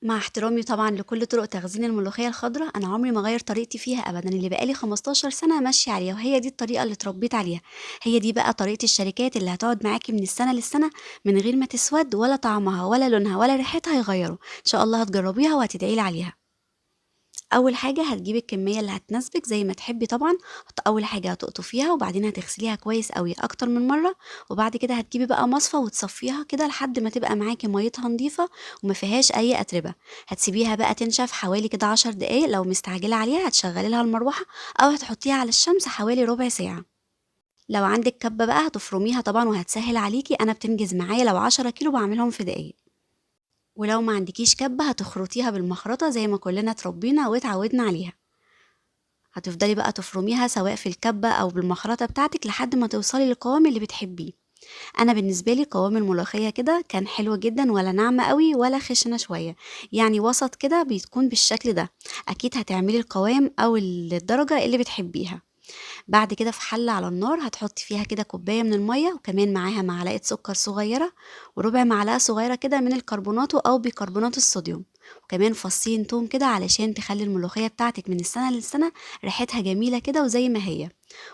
مع احترامي طبعًا لكل طرق تخزين الملوخية الخضرا، أنا عمري ما أغيّر طريقتي فيها أبدًا، اللي بقى لي 15 سنة ماشية عليها، وهي دي الطريقة اللي اتربيت عليها، هي دي بقى طريقة الشركات اللي هتقعد معاكِ من السنة للسنة من غير ما تسود ولا طعمها ولا لونها ولا ريحتها يغيّروا، إن شاء الله هتجربيها وهتدعي لي عليها. أول حاجة هتجيبي الكمية اللي هتناسبِك زي ما تحبي طبعًا، أول حاجة هتقطفيها وبعدين هتغسليها كويس أوي أكتر من مرّة، وبعد كده هتجيبي بقى مصفى وتصفّيها كده لحد ما تبقى معاكِ مَيّتها نضيفة وما فيهاش أي أتربة، هتسيبيها بقى تنشف حوالي كده 10 دقايق، لو مستعجلة عليها هتشغّلي لها المروحة أو هتحطيها على الشمس حوالي ربع ساعة. لو عندِك كَبّة بقى هتفرميها طبعًا وهتسهّل عليكِ، أنا بتنجز معايا لو 10 كيلو باعملهم في دقايق. ولو ما عندكيش كَبّة هتخرطيها بالمخرطة زي ما كلنا اتربينا واتعودنا عليها. هتفضلي بقى تفرميها سواء في الكبة أو بالمخرطة بتاعتك لحد ما توصلي للقوام اللي بتحبيه. أنا بالنسبة لي قوام الملوخية كده كان حلو جدا، ولا ناعمة قوي ولا خشنة شوية، يعني وسط كده بتكون بالشكل ده. أكيد هتعملي القوام أو الدرجة اللي بتحبيها. بعد كده في حلة على النار هتحطي فيها كده كوباية من المية، وكمان معاها معلقة سكر صغيرة وربع معلقة صغيرة كده من الكربوناتو أو بيكربونات الصوديوم، وكمان فصين توم كده علشان تخلي الملوخية بتاعتك من السنة للسنة ريحتها جميلة كده وزي ما هي.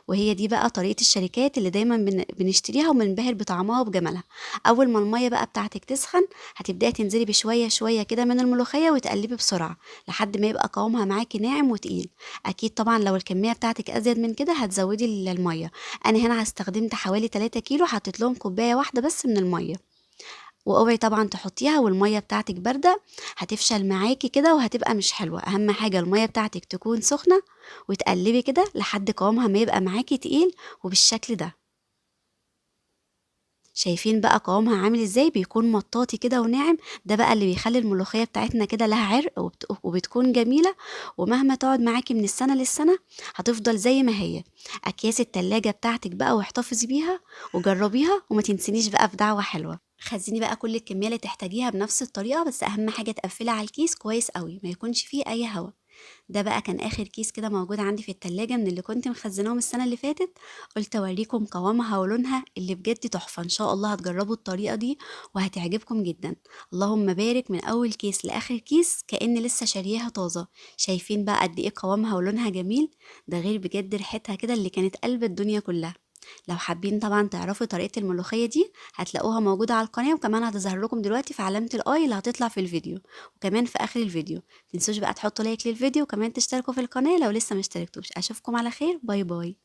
وهي دي بقى طريقة الشركات اللي دايما بنشتريها وبنبهر بطعمها وبجمالها. أول ما المية بقى بتاعتك تسخن هتبدأي تنزلي بشوية شوية كده من الملوخية وتقلبي بسرعة لحد ما يبقى قوامها معاكي ناعم وتقيل. أكيد طبعًا لو الكمية بتاعتِك أزيد من كده هتزوّدي المَيّة، أنا هنا استخدمت حوالي 3 كيلو، حطيت لهم كوباية واحدة بس من المَيّة، واوعي طبعًا تحطيها والمَيّة بتاعتِك باردة، هتفشل معاكِ كده وهتبقى مش حلوة، أهم حاجة المَيّة بتاعتِك تكون سخنة وتقلبي كده لحد قوامها ما يبقى معاكِ تقيل وبالشكل ده. شايفين بقى قوامها عامل إزاي؟ بيكون مطاطي كده وناعم، ده بقى اللي بيخلّي الملوخية بتاعتنا كده لها عرق وبتكون جميلة، ومهما تقعد معاكِ من السنة للسنة هتفضل زي ما هي. أكياس التلاجة بتاعتِك بقى واحتفظي بيها وجرّبيها وما تنسينيش بقى في دعوة حلوة. خزّني بقى كل الكمية اللي تحتاجيها بنفس الطريقة، بس أهم حاجة تقفّلي على الكيس كويس أوي، ما يكونش فيه أي هوا. ده بقى كان آخر كيس كده موجود عندي في التلاجة من اللي كنت مخزناهم السنة اللي فاتت، قلت أوريكم قوامها ولونها اللي بجد تحفة. إن شاء الله هتجربوا الطريقة دي وهتعجبكم جدا. اللهم بارك، من أول كيس لآخر كيس كأن لسه شارياها طازة. شايفين بقى قد إيه قوامها ولونها جميل؟ ده غير بجد ريحتها كده اللي كانت قلب الدنيا كلها. لو حابين طبعا تعرفوا طريقة الملوخية دي هتلاقوها موجودة على القناة، وكمان هتظهر لكم دلوقتي في علامة الآي اللي هتطلع في الفيديو، وكمان في آخر الفيديو. متنسوش بقى تحطوا لايك للفيديو وكمان تشتركوا في القناة لو لسه ما اشتركتوش. أشوفكم على خير، باي باي.